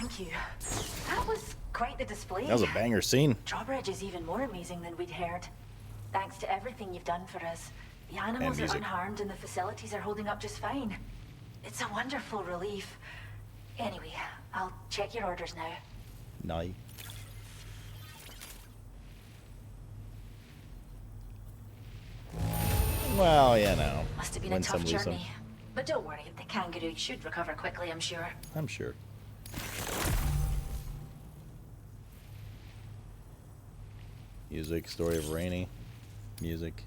Thank you. That was quite the display. That was a banger scene. Drawbridge is even more amazing than we'd heard. Thanks to everything you've done for us. The animals are unharmed and the facilities are holding up just fine. It's a wonderful relief. Anyway, I'll check your orders now. Nice. Well, you know. Must have been a tough journey. But don't worry, the kangaroo should recover quickly, I'm sure. I'm sure. Music, story of Rainy. Music.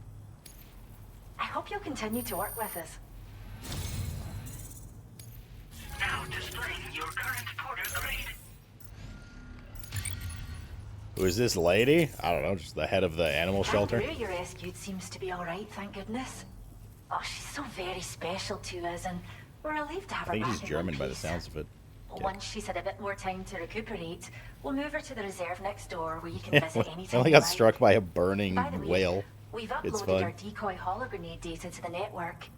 I hope you'll continue to work with us. Now displaying your current porter grade. Who is this lady? I don't know, just the head of the animal shelter. The kangaroo you rescued seems to be alright, thank goodness. Oh, she's so very special to us, and we're relieved to have her back. I think she's German by the sounds of it. Yeah. Once she's had a bit more time to recuperate, we'll move her to the reserve next door where you can visit anytime. I only got struck by a burning whale. We've uploaded our decoy holo grenade data to the network.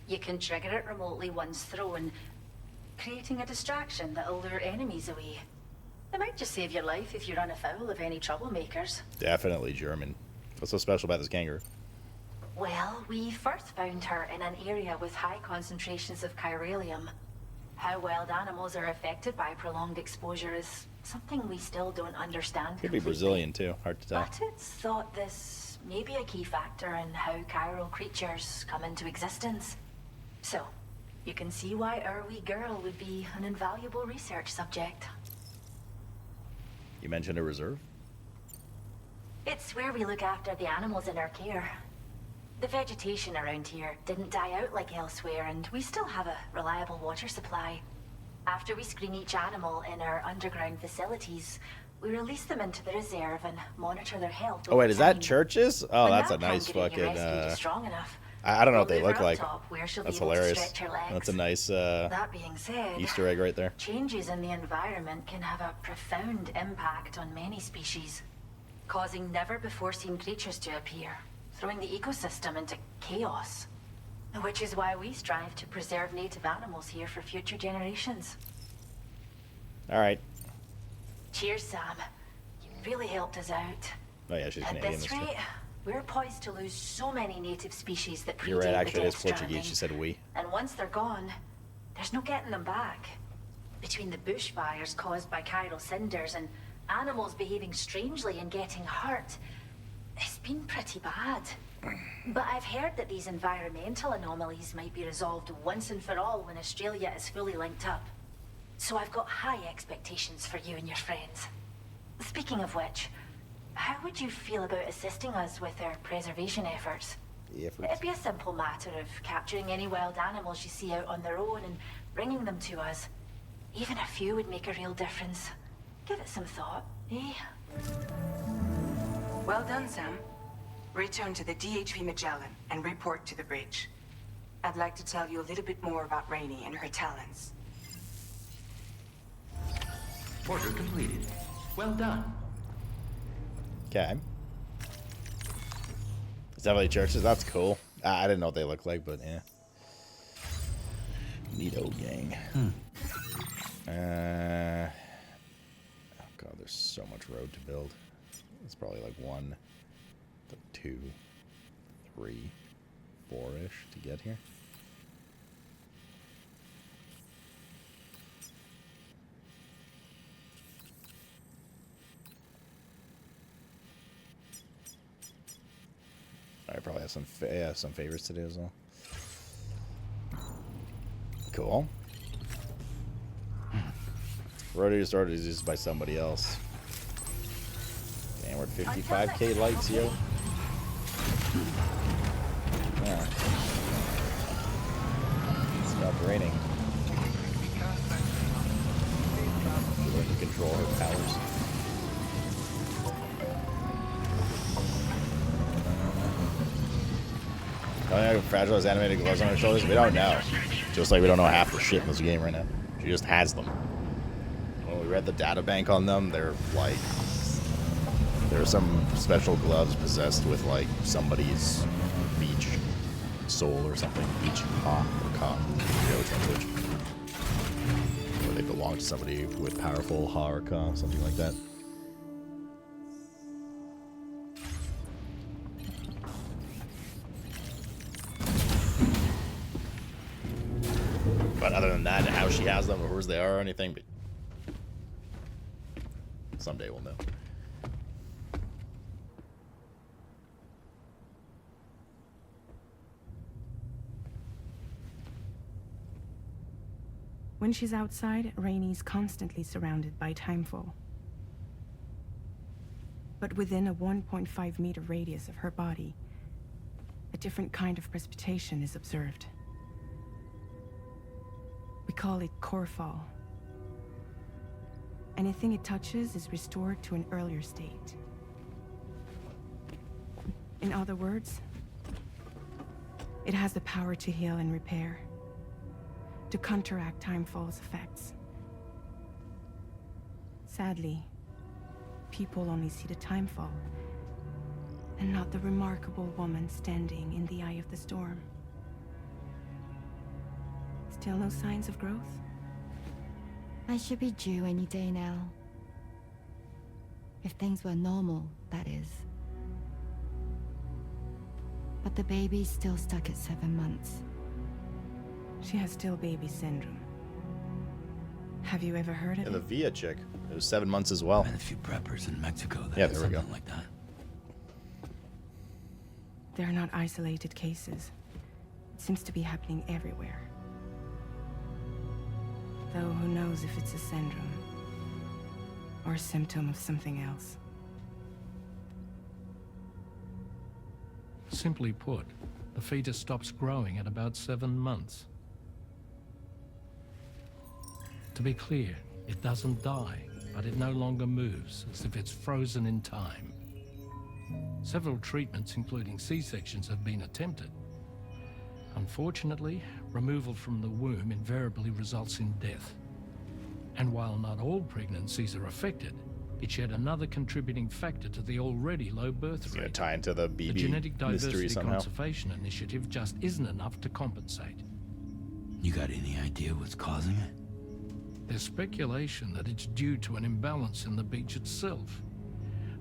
You can trigger it remotely once thrown, creating a distraction that'll lure enemies away. It might just save your life if you run afoul of any troublemakers. Definitely German. What's so special about this kangaroo? Well, we first found her in an area with high concentrations of chiralium. How wild animals are affected by prolonged exposure is something we still don't understand. Could be Brazilian too, hard to tell. But it's thought this may be a key factor in how chiral creatures come into existence. So, you can see why our wee girl would be an invaluable research subject. You mentioned a reserve? It's where we look after the animals in our care. The vegetation around here didn't die out like elsewhere, and we still have a reliable water supply. After we screen each animal in our underground facilities, we release them into the reserve and monitor their health. Oh wait, is that churches? Oh, when that's that a nice fucking. Strong enough, I don't know what we'll they look like. That's hilarious. That's a nice that being said, Easter egg right there. Changes in the environment can have a profound impact on many species, causing never-before-seen creatures to appear, throwing the ecosystem into chaos. Which is why we strive to preserve native animals here for future generations. Alright. Cheers, Sam. You really helped us out. Oh yeah, she's Canadian. At this rate, we're poised to lose so many native species that predate You're right, actually the it is Portuguese. She said we. And once they're gone, there's no getting them back. Between the bushfires caused by chiral cinders and animals behaving strangely and getting hurt, it's been pretty bad. But I've heard that these environmental anomalies might be resolved once and for all when Australia is fully linked up. So I've got high expectations for you and your friends. Speaking of which, how would you feel about assisting us with our preservation efforts? It'd be a simple matter of capturing any wild animals you see out on their own and bringing them to us. Even a few would make a real difference. Give it some thought, eh? Well done, Sam. Return to the DHV Magellan and report to the bridge. I'd like to tell you a little bit more about Rainy and her talents. Order completed. Well done. Okay. It's definitely churches. That's cool. I didn't know what they look like, but yeah. Neato gang. Oh god, there's so much road to build. It's probably like 1, 2, 3, 4-ish to get here. I probably have some favorites to do as well. Cool. Rotary started is used by somebody else. Damn, we're at 55k likes, yo. Yeah. It stopped raining. She learned to control her powers. Don't have fragile animated gloves on her shoulders? We don't know. Just like we don't know half the shit in this game right now. She just has them. When we read the data bank on them, they're like... There are some special gloves possessed with like somebody's beach soul or something. Beach ka or ka. Where they belong belong to somebody with powerful Harka, something like that. But other than that, how she has them or whose they are or anything, but someday we'll know. When she's outside, Rainey's constantly surrounded by timefall. But within a 1.5-meter radius of her body, a different kind of precipitation is observed. We call it core fall. Anything it touches is restored to an earlier state. In other words, it has the power to heal and repair, to counteract timefall's effects. Sadly, people only see the timefall, and not the remarkable woman standing in the eye of the storm. Still no signs of growth? I should be due any day now. If things were normal, that is. But the baby's still stuck at 7 months. She has still baby syndrome. Have you ever heard of Yeah, the it? Via chick. It was 7 months as well. Met a few preppers in Mexico that Yeah, had there we go. something like that. They're not isolated cases. It seems to be happening everywhere. Though who knows if it's a syndrome or a symptom of something else. Simply put, the fetus stops growing at about 7 months. To be clear, it doesn't die, but it no longer moves, as if it's frozen in time. Several treatments, including C-sections, have been attempted. Unfortunately, removal from the womb invariably results in death. And while not all pregnancies are affected, it's yet another contributing factor to the already low birth It's gonna rate. tie into the The BB Genetic mystery Diversity somehow. Conservation Initiative just isn't enough to compensate. You got any idea what's causing it? There's speculation that it's due to an imbalance in the beach itself.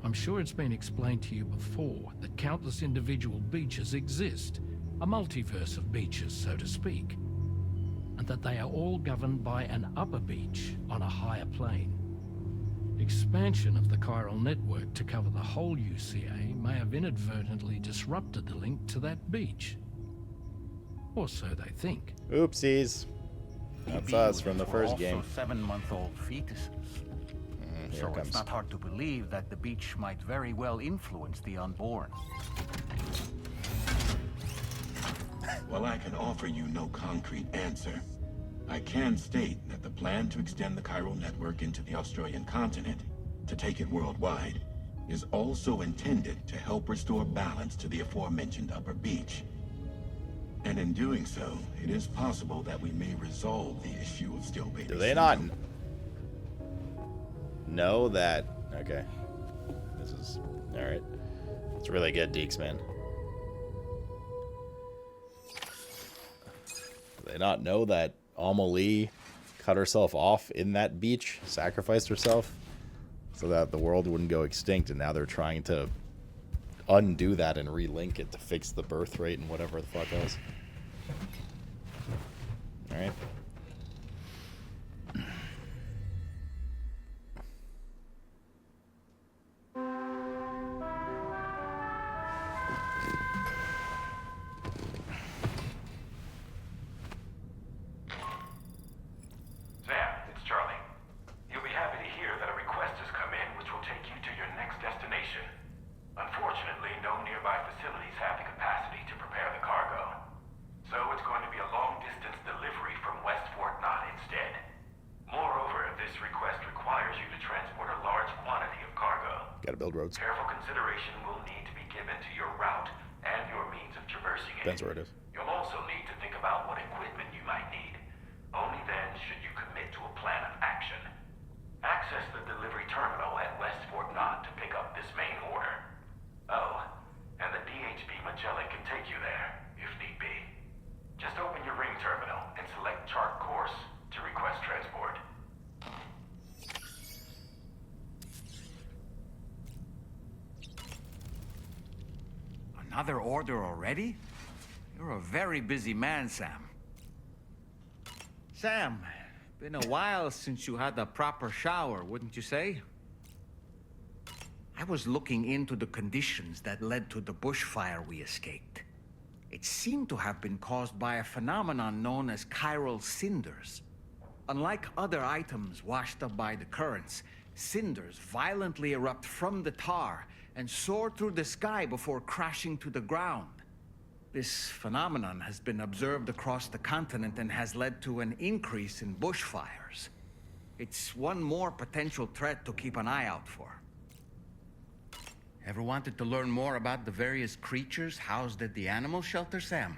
I'm sure it's been explained to you before that countless individual beaches exist, a multiverse of beaches, so to speak, and that they are all governed by an upper beach on a higher plane. Expansion of the chiral network to cover the whole UCA may have inadvertently disrupted the link to that beach. Or so they think. Oopsies. That's us from the first game. Also 7-month-old fetuses. Here So it comes. it's not hard to believe that the beach might very well influence the unborn. While I can offer you no concrete answer, I can state that the plan to extend the chiral network into the Australian continent, to take it worldwide, is also intended to help restore balance to the aforementioned upper beach. And in doing so, it is possible that we may resolve the issue of still baby Do they not syndrome. know that? Okay. This is... Alright. It's really good, Deeks, man. Do they not know that Amelie cut herself off in that beach, sacrificed herself, so that the world wouldn't go extinct, and now they're trying to undo that and relink it to fix the birth rate and whatever the fuck else. Alright. Sam, it's Charlie. You'll be happy to hear that a request has come in which will take you to your next destination. Unfortunately, no nearby facilities have the capacity to prepare the cargo. So it's going to be a long-distance delivery from West Fort Knott instead. Moreover, this request requires you to transport a large quantity of cargo. Gotta build roads. Careful consideration will need to be given to your route and your means of traversing it. Depends where it is. You'll also need to think about what equipment you might need. Only then should you commit to a plan of action. Access the delivery terminal at West Fort Knott to pick up this main order. Oh, and the DHB Magellan can take you there, if need be. Just open your ring terminal and select chart course to request transport. Another order already? You're a very busy man, Sam. Sam, been a while since you had a proper shower, wouldn't you say? I was looking into the conditions that led to the bushfire we escaped. It seemed to have been caused by a phenomenon known as chiral cinders. Unlike other items washed up by the currents, cinders violently erupt from the tar and soar through the sky before crashing to the ground. This phenomenon has been observed across the continent and has led to an increase in bushfires. It's one more potential threat to keep an eye out for. Ever wanted to learn more about the various creatures housed at the animal shelter, Sam?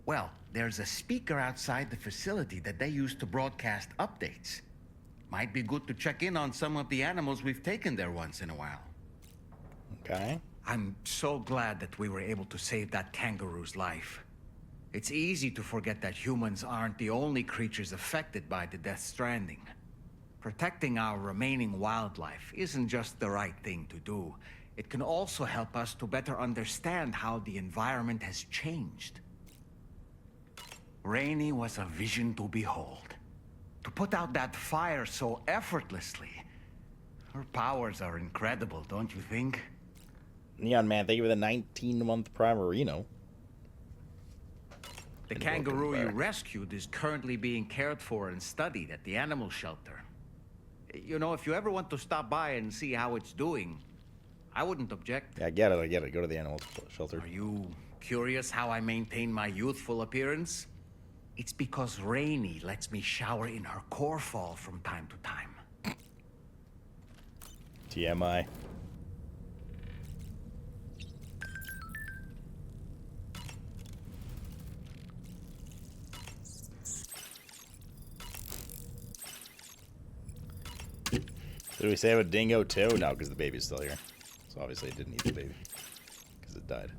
Well, there's a speaker outside the facility that they use to broadcast updates. Might be good to check in on some of the animals we've taken there once in a while. Okay. I'm so glad that we were able to save that kangaroo's life. It's easy to forget that humans aren't the only creatures affected by the Death Stranding. Protecting our remaining wildlife isn't just the right thing to do. It can also help us to better understand how the environment has changed. Rainey was a vision to behold. To put out that fire so effortlessly. Her powers are incredible, don't you think? Neon Man, thank you for the 19-month Primerino. The kangaroo you rescued is currently being cared for and studied at the animal shelter. You know, if you ever want to stop by and see how it's doing, I wouldn't object. Yeah, I get it. Go to the animal shelter. Are you curious how I maintain my youthful appearance? It's because Rainey lets me shower in her core fall from time to time. TMI. Did we save a dingo too? No, because the baby's still here. So obviously it didn't eat the baby. Because it died.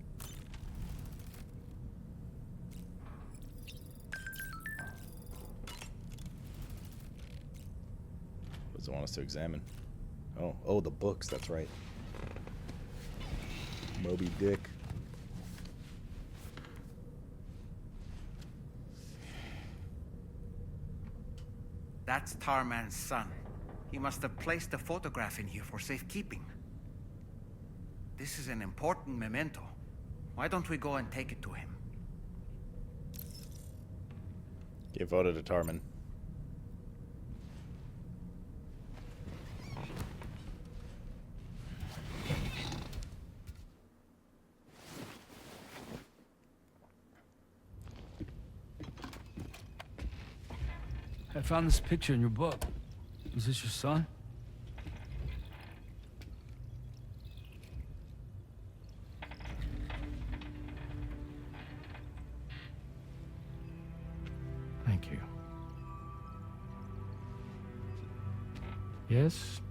What does it want us to examine? Oh, the books, that's right. Moby Dick. That's Tarman's son. He must have placed a photograph in here for safekeeping. This is an important memento. Why don't we go and take it to him? Give photo to Tarman. I found this picture in your book. Is this your son? Thank you. Yes.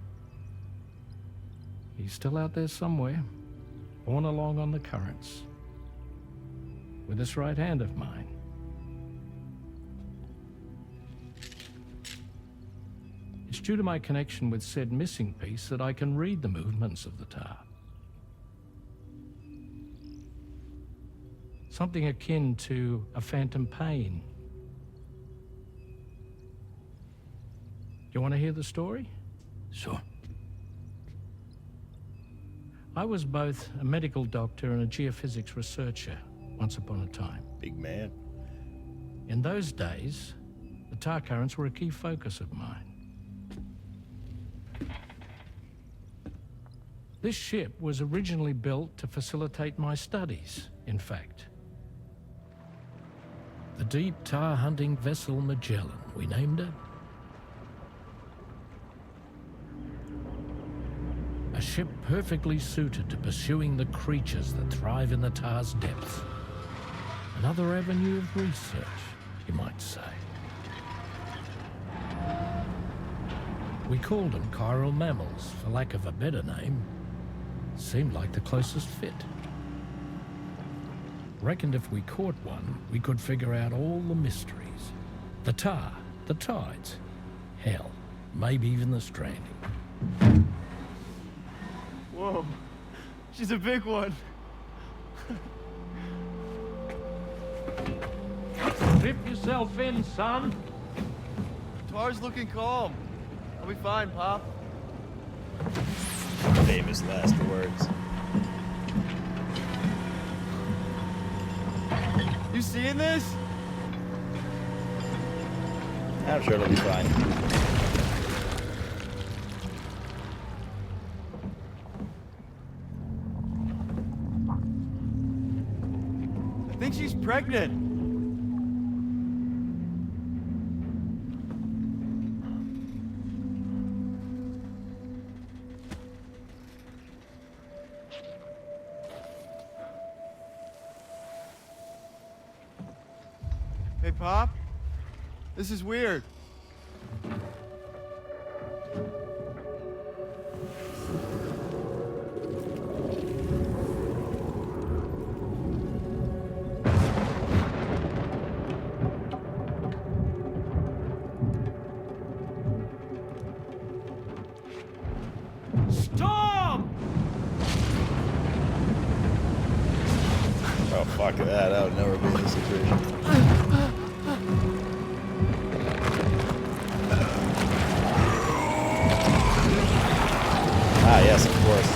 He's still out there somewhere, borne along on the currents, with this right hand of mine. It's due to my connection with said missing piece that I can read the movements of the tar. Something akin to a phantom pain. You want to hear the story? Sure. I was both a medical doctor and a geophysics researcher once upon a time. Big man. In those days, the tar currents were a key focus of mine. This ship was originally built to facilitate my studies, in fact. The deep tar hunting vessel Magellan, we named it. A ship perfectly suited to pursuing the creatures that thrive in the tar's depths. Another avenue of research, you might say. We called them chiral mammals, for lack of a better name. Seemed like the closest fit. Reckoned if we caught one, we could figure out all the mysteries. The tar, the tides, hell, maybe even the stranding. Whoa, she's a big one. Strip yourself in, son. Tar's looking calm. I'll be fine, Pop. Famous last words. You seeing this? I'm sure it'll be fine. I think she's pregnant. Hey, Pop. This is weird. Storm! Oh, fuck that. I would never be in this situation. Ah, yes, of course.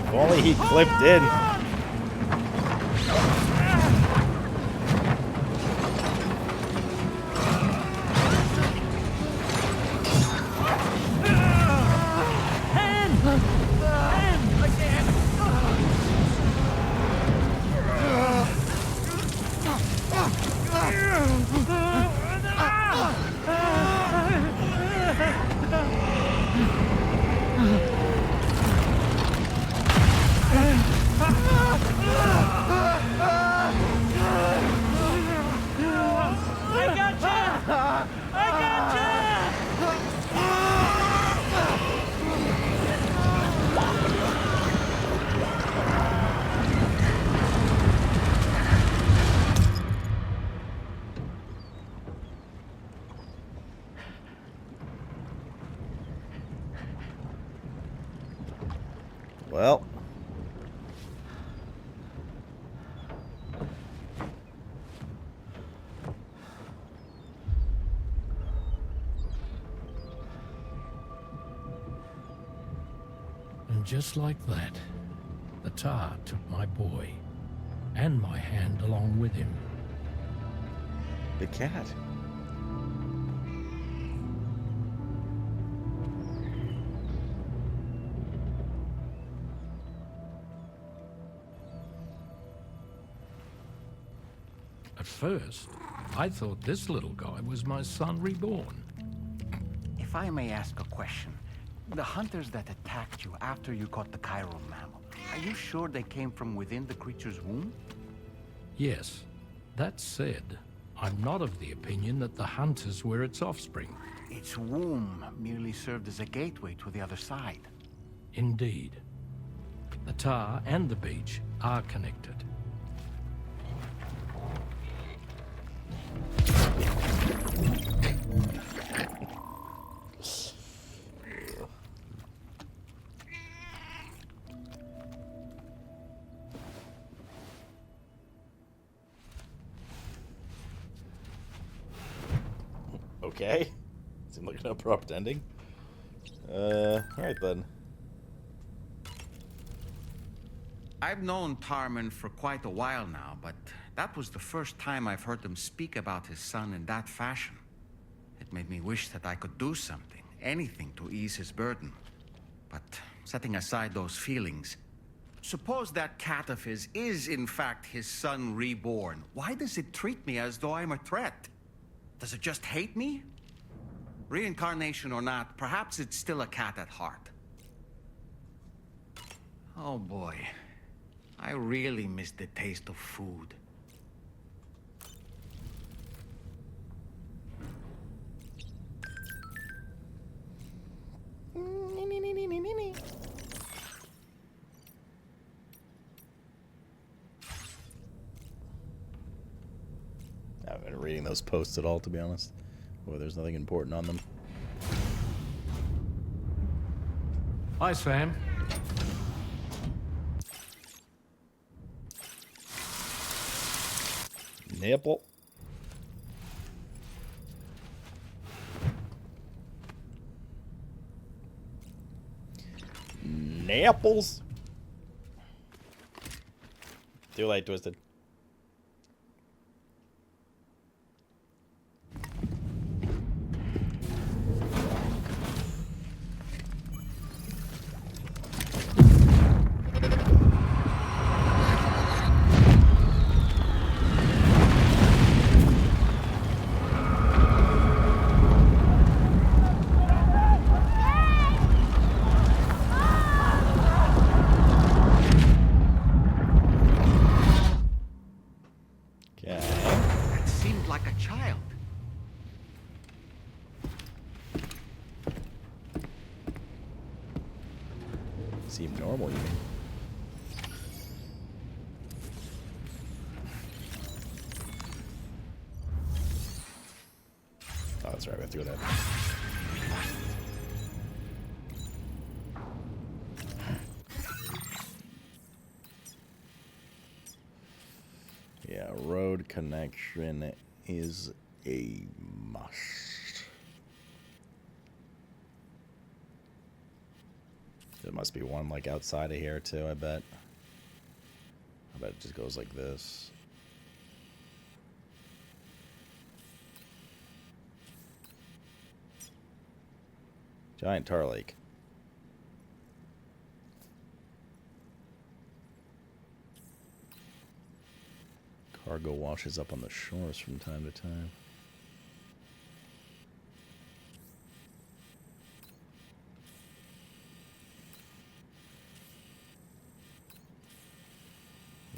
If only he clipped in. Well. And just like that, the tar took my boy, and my hand along with him. The cat. At first, I thought this little guy was my son reborn. If I may ask a question, the hunters that attacked you after you caught the chiral mammal, are you sure they came from within the creature's womb? Yes. That said, I'm not of the opinion that the hunters were its offspring. Its womb merely served as a gateway to the other side. Indeed. The tar and the beach are connected. Okay. Seemed like an abrupt ending. Alright then. I've known Tarman for quite a while now, but that was the first time I've heard him speak about his son in that fashion. It made me wish that I could do something, anything to ease his burden. But setting aside those feelings, suppose that cat of his is in fact his son reborn. Why does it treat me as though I'm a threat? Does it just hate me? Reincarnation or not, perhaps it's still a cat at heart. Oh boy. I really miss the taste of food. reading those posts at all, to be honest. Boy, there's nothing important on them. Hi, Sam. Nipple. Nipples. Too late, Twisted. Seem normal, you mean? Oh, that's right. We have to go that. Yeah, road connection is a must. There must be one like outside of here too, I bet. I bet it just goes like this. Giant tar lake. Cargo washes up on the shores from time to time.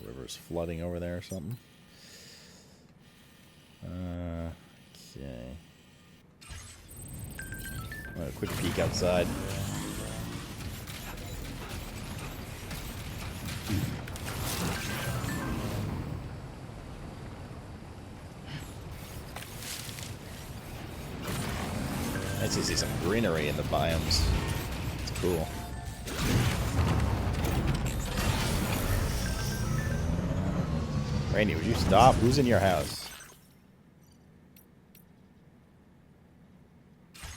River's flooding over there or something. Okay. A quick peek outside. Nice to see some greenery in the biomes. It's cool. Randy, would you stop? Who's in your house?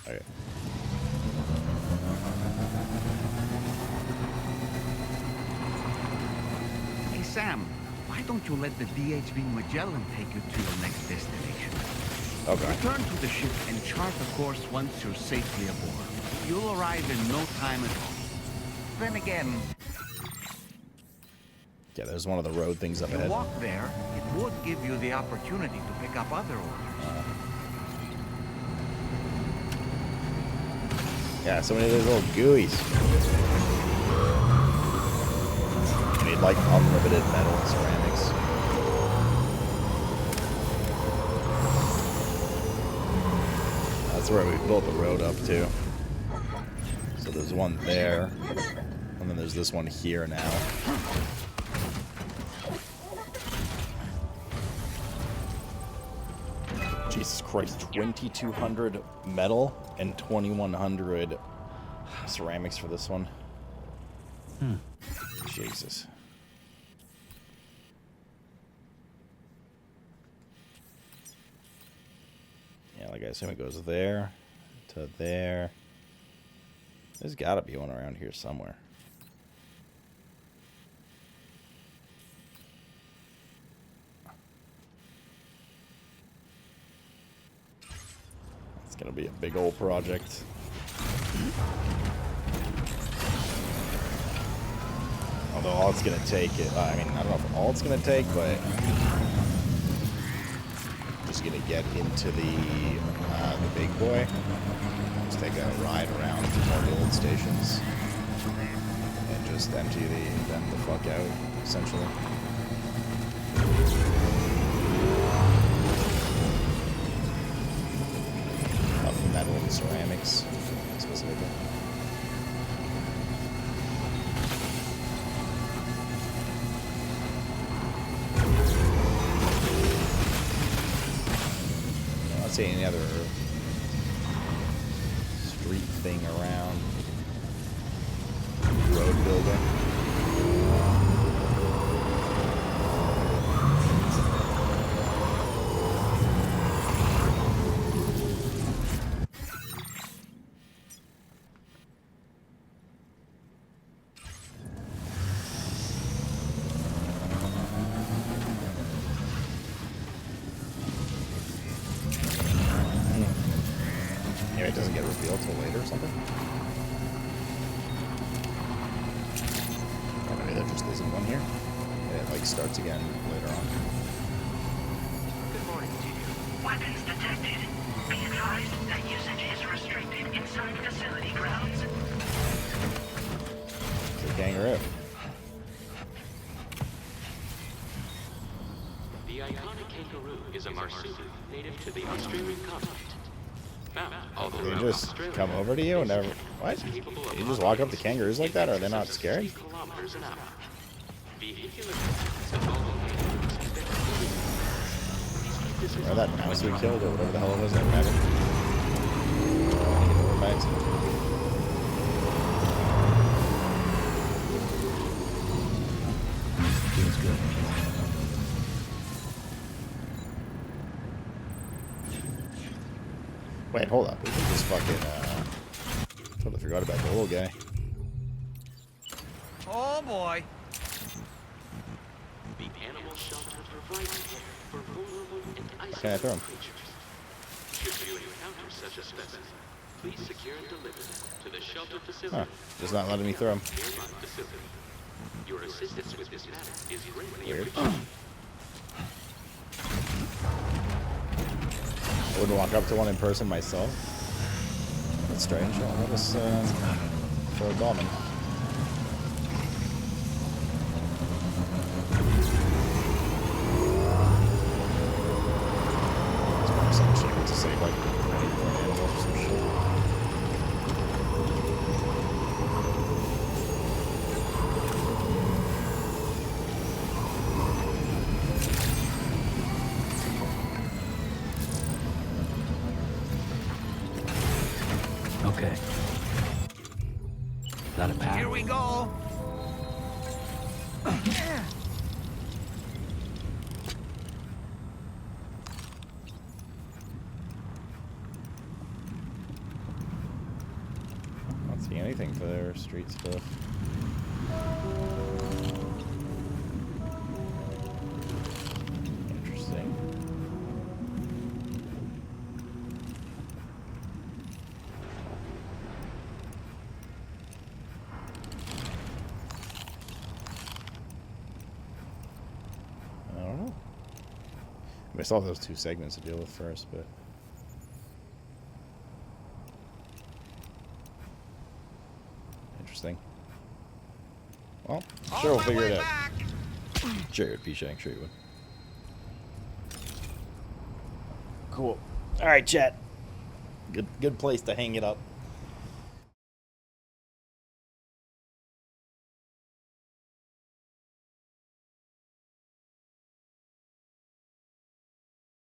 Okay. Hey, Sam, why don't you let the DHV Magellan take you to your next destination? Okay. Return to the ship and chart the course once you're safely aboard. You'll arrive in no time at all. Then again... Yeah, there's one of the road things up If you ahead. walk there, it would give you the opportunity to pick up other orders. Yeah, so many of those little gooeys. You need like unlimited metal and ceramics. That's where we built the road up to. So there's one there, and then there's this one here now. Jesus Christ, 2,200 metal and 2,100 ceramics for this one. Jesus. Yeah, like I assume it goes there to there. There's gotta be one around here somewhere. It's gonna be a big old project. Although all it's gonna take, I mean, I don't know if all it's gonna take, but just gonna get into the big boy. Just take a ride around to all the old stations and just empty them the fuck out, essentially. Metal and ceramics, specifically. see any other street thing around. Road building. Maybe it doesn't get revealed till later or something. Or maybe there just isn't one here. It like starts again later on. Good morning to you. Weapons detected. Be advised that usage is restricted inside facility grounds. It's a kangaroo. The iconic kangaroo is a marsupial native to the Australian continent. They just come over to you and never. What? You just walk up to kangaroos like that? Are they not scary? Or that mouse we killed, or whatever the hell it was, that rabbit. Bags. Feels good. Wait, hold up. We can just fucking, totally forgot about the little guy. Oh boy. The animal shelter provides care for vulnerable and Can I throw him? isolated creatures. Should you encounter such a specimen, please secure and deliver them to the shelter facility. Huh. Just not letting me throw him. Nearby facility. Your assistance with this matter is greatly Weird. appreciated. I wouldn't walk up to one in person myself. That's strange. I'll just throw a bomb in. Some chicken to save like 24 animals or some shit. Okay. Not a path. Here we go. I don't see anything for their street stuff. Interesting. I don't know. I still have those two segments to deal with first, but. Interesting. Well, I'm sure we'll figure it out. Sure, you'd be sure you would. Cool. All right, chat. Good place to hang it up.